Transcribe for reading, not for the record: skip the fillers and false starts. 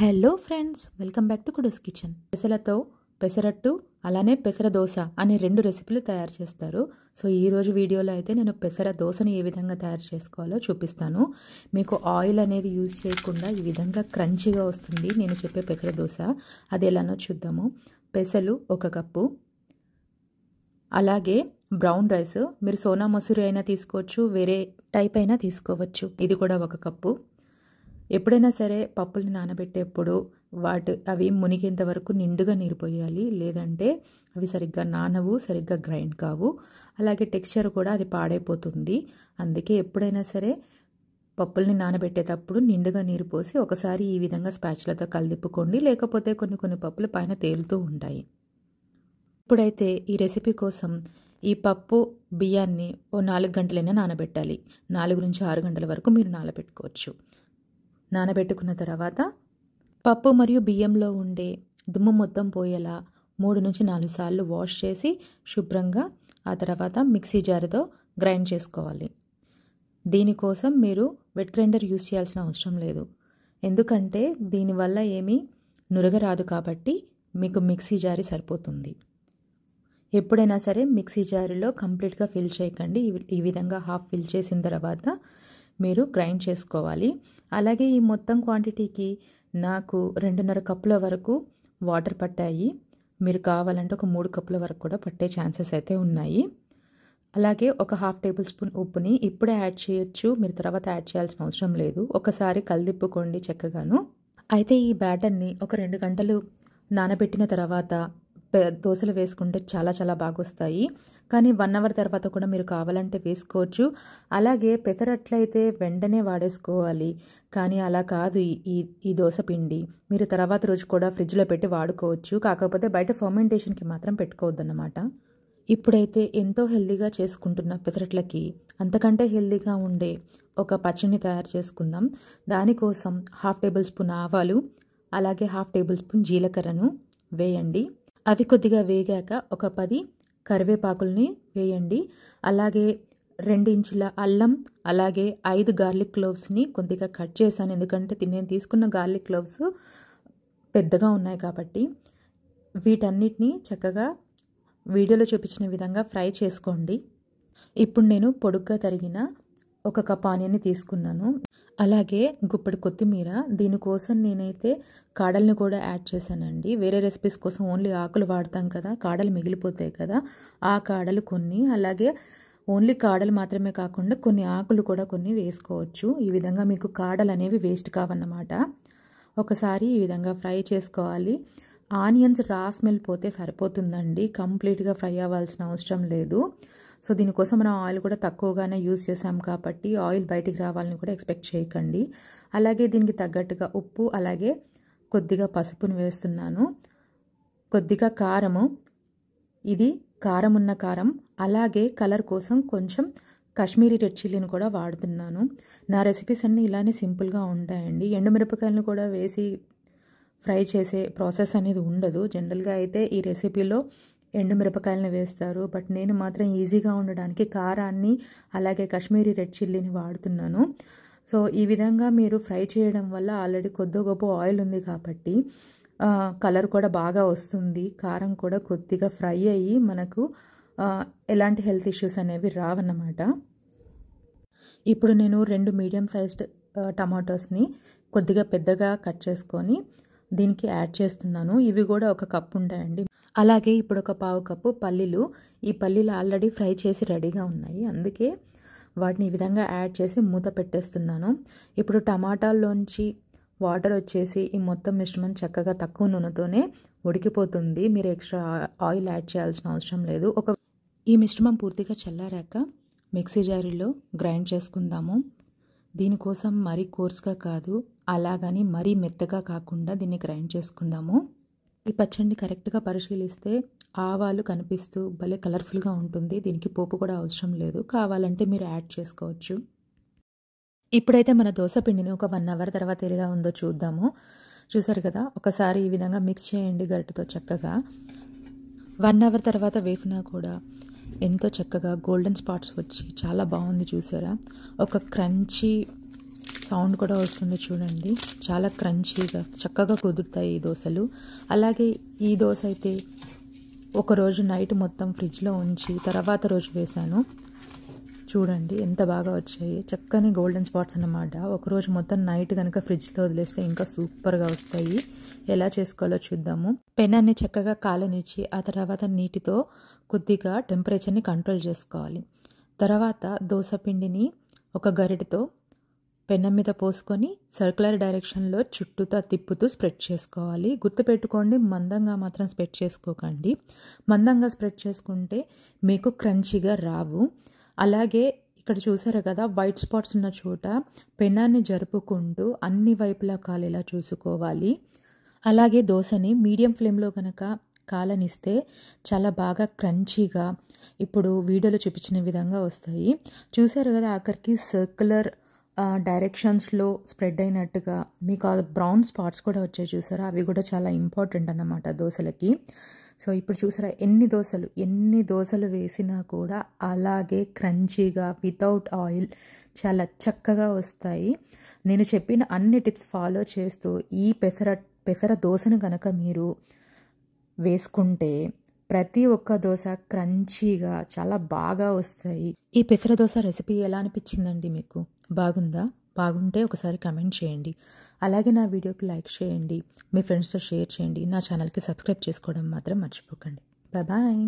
Hello friends, welcome back to kudos kitchen. పెసలతో పెసరట్టు అలానే పెసర దోశ అనే రెండు రెసిపీలు తయారు చేస్తారు. సో ఈరోజు వీడియోలో అయితే నేను పెసర దోశని ఏ విధంగా తయారు చేసుకోవాలో చూపిస్తాను. మీకు ఆయిల్ అనేది యూజ్ చేయకుండా ఈ విధంగా క్రంచీగా వస్తుంది నేను చెప్పే పెసర దోశ. అది ఎలానో చూద్దాము. పెసలు 1 కప్పు, అలాగే బ్రౌన్ రైస్, మీరు సోనా మసూరి అయినా తీసుకోవచ్చు, వేరే టైప్ అయినా తీసుకోవచ్చు. ఇది కూడా 1 కప్పు. ఎప్పుడైనా సరే పప్పుల్ని నానబెట్టేప్పుడు అవి మునిగేంత వరకు నిండుగా నీరు పోయాలి, లేదంటే అవి సరిగ్గా నానవు, సరిగ్గా గ్రైండ్ కావు. అలాగే టెక్స్చర్ కూడా అది పాడైపోతుంది. అందుకే ఎప్పుడైనా సరే పప్పుల్ని నానబెట్టేటప్పుడు నిండుగా నీరు పోసి ఒకసారి ఈ విధంగా స్పాచులతో కలిదిప్పుకోండి, లేకపోతే కొన్ని పప్పులు పైన తేలుతూ ఉంటాయి. ఇప్పుడైతే ఈ రెసిపీ కోసం ఈ పప్పు బియ్యాన్ని ఓ 4 గంటలైనా నానబెట్టాలి. 4 నుంచి 6 గంటల వరకు మీరు నానబెట్టుకోవచ్చు. నానబెట్టుకున్న తర్వాత పప్పు మరియు బియ్యంలో ఉండే దుమ్ము మొత్తం పోయేలా 3 నుంచి 4 సార్లు వాష్ చేసి శుభ్రంగా ఆ తర్వాత మిక్సీ జారుతో గ్రైండ్ చేసుకోవాలి. దీనికోసం మీరు వెట్ గ్రైండర్ యూస్ చేయాల్సిన అవసరం లేదు, ఎందుకంటే దీనివల్ల ఏమీ నురగ రాదు కాబట్టి మీకు మిక్సీ జారి సరిపోతుంది. ఎప్పుడైనా సరే మిక్సీ జారులో కంప్లీట్గా ఫిల్ చేయకండి. ఈ విధంగా హాఫ్ ఫిల్ చేసిన తర్వాత మీరు గ్రైండ్ చేసుకోవాలి. అలాగే ఈ మొత్తం క్వాంటిటీకి నాకు 2.5 కప్పుల వరకు వాటర్ పట్టాయి. మీరు కావాలంటే ఒక 3 కప్పుల వరకు కూడా పట్టే ఛాన్సెస్ అయితే ఉన్నాయి. అలాగే ఒక 1/2 టేబుల్ స్పూన్ ఉప్పుని ఇప్పుడే యాడ్ చేయొచ్చు, మీరు తర్వాత యాడ్ చేయాల్సిన అవసరం లేదు. ఒకసారి కలిదిప్పుకోండి చక్కగాను. అయితే ఈ బ్యాటర్ని ఒక 2 గంటలు నానబెట్టిన తర్వాత దోశలు వేసుకుంటే చాలా బాగా వస్తాయి. కానీ 1 అవర్ తర్వాత కూడా మీరు కావాలంటే వేసుకోవచ్చు. అలాగే పెసరట్లయితే వెంటనే వాడేసుకోవాలి, కానీ అలా కాదు. ఈ దోశ పిండి మీరు తర్వాత రోజు కూడా ఫ్రిడ్జ్లో పెట్టి వాడుకోవచ్చు, కాకపోతే బయట ఫర్మెంటేషన్కి మాత్రం పెట్టుకోవద్దన్నమాట. ఇప్పుడైతే ఎంతో హెల్దీగా చేసుకుంటున్న పెసరట్లకి అంతకంటే హెల్దీగా ఉండే ఒక పచ్చడిని తయారు చేసుకుందాం. దానికోసం 1/2 టేబుల్ స్పూన్ ఆవాలు, అలాగే 1/2 టేబుల్ స్పూన్ జీలకర్రను వేయండి. అవి కొద్దిగా వేగాక ఒక 10 కరివేపాకుల్ని వేయండి. అలాగే 2 ఇంచుల అల్లం, అలాగే 5 గార్లిక్ క్లోవ్స్ని కొద్దిగా కట్ చేశాను, ఎందుకంటే నేను తీసుకున్న గార్లిక్ క్లోవ్స్ పెద్దగా ఉన్నాయి కాబట్టి. వీటన్నిటిని చక్కగా వీడియోలో చూపించిన విధంగా ఫ్రై చేసుకోండి. ఇప్పుడు నేను పొడుగ్గా తరిగిన 1 కప్ ఆనియన్ని తీసుకున్నాను, అలాగే గుప్పెడు కొత్తిమీర. దీనికోసం నేనైతే కాడల్ని కూడా యాడ్ చేశానండి. వేరే రెసిపీస్ కోసం ఓన్లీ ఆకులు వాడతాం కదా, కాడలు మిగిలిపోతాయి కదా, ఆ కాడలు కొన్ని, అలాగే ఓన్లీ కాడలు మాత్రమే కాకుండా కొన్ని ఆకులు కూడా కొన్ని వేసుకోవచ్చు. ఈ విధంగా మీకు కాడలు అనేవి వేస్ట్ కావన్నమాట. ఒకసారి ఈ విధంగా ఫ్రై చేసుకోవాలి. ఆనియన్స్ రా స్మెల్ పోతే సరిపోతుందండి, కంప్లీట్గా ఫ్రై అవ్వాల్సిన అవసరం లేదు. సో దీనికోసం మనం ఆయిల్ కూడా తక్కువగానే యూజ్ చేసాం కాబట్టి ఆయిల్ బయటికి రావాలని కూడా ఎక్స్పెక్ట్ చేయకండి. అలాగే దీనికి తగ్గట్టుగా ఉప్పు, అలాగే కొద్దిగా పసుపును వేస్తున్నాను, కొద్దిగా కారము, ఇది కారం ఉన్న కారం, అలాగే కలర్ కోసం కొంచెం కాశ్మీరీ రెడ్ చిల్లీని కూడా వాడుతున్నాను. నా రెసిపీస్ అన్నీ ఇలానే సింపుల్గా ఉంటాయండి. ఎండుమిరపకాయలను కూడా వేసి ఫ్రై చేసే ప్రాసెస్ అనేది ఉండదు. జనరల్గా అయితే ఈ రెసిపీలో ఎండుమిరపకాయలను వేస్తారు, బట్ నేను మాత్రం ఈజీగా ఉండడానికి కారాన్ని, అలాగే కాశ్మీరీ రెడ్ చిల్లీని వాడుతున్నాను. సో ఈ విధంగా మీరు ఫ్రై చేయడం వల్ల ఆల్రెడీ కొద్ది గొప్ప ఆయిల్ ఉంది కాబట్టి కలర్ కూడా బాగా వస్తుంది. కారం కూడా కొద్దిగా ఫ్రై అయ్యి మనకు ఎలాంటి హెల్త్ ఇష్యూస్ అనేవి రావన్నమాట. ఇప్పుడు నేను 2 మీడియం సైజ్డ్ టమాటోస్ని కొద్దిగా పెద్దగా కట్ చేసుకొని దీనికి యాడ్ చేస్తున్నాను. ఇవి కూడా 1 కప్పు ఉంటాయండి. అలాగే ఇప్పుడు ఒక 1/2 కప్పు పల్లీలు. ఈ పల్లీలు ఆల్రెడీ ఫ్రై చేసి రెడీగా ఉన్నాయి, అందుకే వాటిని ఈ విధంగా యాడ్ చేసి మూత పెట్టేస్తున్నాను. ఇప్పుడు టమాటాల్లోంచి వాటర్ వచ్చేసి ఈ మొత్తం మిశ్రమం చక్కగా తక్కువ నూనెతోనే ఉడికిపోతుంది. మీరు ఎక్స్ట్రా ఆయిల్ యాడ్ చేయాల్సిన అవసరం లేదు. ఈ మిశ్రమం పూర్తిగా చల్లారాక మిక్సీ జారీలో గ్రైండ్ చేసుకుందాము. దీనికోసం మరీ కోర్స్గా కాదు, అలాగని మరీ మెత్తగా కాకుండా దీన్ని గ్రైండ్ చేసుకుందాము. ఈ పచ్చడిని కరెక్ట్గా పరిశీలిస్తే ఆవాలు కనిపిస్తూ భలే కలర్ఫుల్గా ఉంటుంది. దీనికి పోపు కూడా అవసరం లేదు, కావాలంటే మీరు యాడ్ చేసుకోవచ్చు. ఇప్పుడైతే మన దోశ పిండిని ఒక 1 అవర్ తర్వాత ఎలా ఉందో చూద్దాము. చూసారు కదా, ఒకసారి ఈ విధంగా మిక్స్ చేయండి గరిటెతో చక్కగా. 1 అవర్ తర్వాత వేసినా కూడా ఎంతో చక్కగా గోల్డెన్ స్పాట్స్ వచ్చి చాలా బాగుంది. చూసారా, ఒక క్రంచీ సౌండ్ కూడా వస్తుంది చూడండి. చాలా క్రంచీగా చక్కగా కుదురుతాయి ఈ దోశలు. అలాగే ఈ దోశ అయితే ఒకరోజు నైట్ మొత్తం ఫ్రిడ్జ్లో ఉంచి తర్వాత రోజు వేశాను. చూడండి ఎంత బాగా వచ్చాయి, చక్కని గోల్డెన్ స్పాట్స్ అన్నమాట. ఒకరోజు మొత్తం నైట్ కనుక ఫ్రిడ్జ్లో వదిలేస్తే ఇంకా సూపర్గా వస్తాయి. ఎలా చేసుకోవాలో చూద్దాము. పెనాన్ని చక్కగా కాలనిచ్చి ఆ తర్వాత నీటితో కొద్దిగా టెంపరేచర్ని కంట్రోల్ చేసుకోవాలి. తర్వాత దోశ పిండిని ఒక గరిటెతో పెనం మీద పోసుకొని సర్క్యులర్ డైరెక్షన్లో చుట్టూతా తిప్పుతూ స్ప్రెడ్ చేసుకోవాలి. గుర్తుపెట్టుకోండి, మందంగా మాత్రం స్ప్రెడ్ చేసుకోకండి. మందంగా స్ప్రెడ్ చేసుకుంటే మీకు క్రంచీగా రావు. అలాగే ఇక్కడ చూసారు కదా, వైట్ స్పాట్స్ ఉన్న చోట పెనాన్ని జరుపుకుంటూ అన్ని వైపులా కాలేలా చూసుకోవాలి. అలాగే దోశని మీడియం ఫ్లేమ్లో కనుక కాలనిస్తే చాలా బాగా క్రంచీగా ఇప్పుడు వీడియోలో చూపించిన విధంగా వస్తాయి. చూసారు కదా, ఆఖరికి సర్క్యులర్ డైరెక్షన్స్లో స్ప్రెడ్ అయినట్టుగా మీకు ఆ బ్రౌన్ స్పాట్స్ కూడా వచ్చాయి చూసారా, అవి కూడా చాలా ఇంపార్టెంట్ అన్నమాట దోశలకి. సో ఇప్పుడు చూసారా, ఎన్ని దోశలు వేసినా కూడా అలాగే క్రంచీగా వితౌట్ ఆయిల్ చాలా చక్కగా వస్తాయి. నేను చెప్పిన అన్ని టిప్స్ ఫాలో చేస్తూ ఈ పెసర దోశను కనుక మీరు వేసుకుంటే ప్రతి ఒక్క దోశ క్రంచీగా చాలా బాగా వస్తాయి. ఈ పెసర దోశ రెసిపీ ఎలా అనిపించిందండి మీకు? బాగుందా? బాగుంటే ఒకసారి కమెంట్ చేయండి. అలాగే నా వీడియోకి లైక్ చేయండి, మీ ఫ్రెండ్స్తో షేర్ చేయండి. నా ఛానల్కి సబ్స్క్రైబ్ చేసుకోవడం మాత్రం మర్చిపోకండి. బాయ్.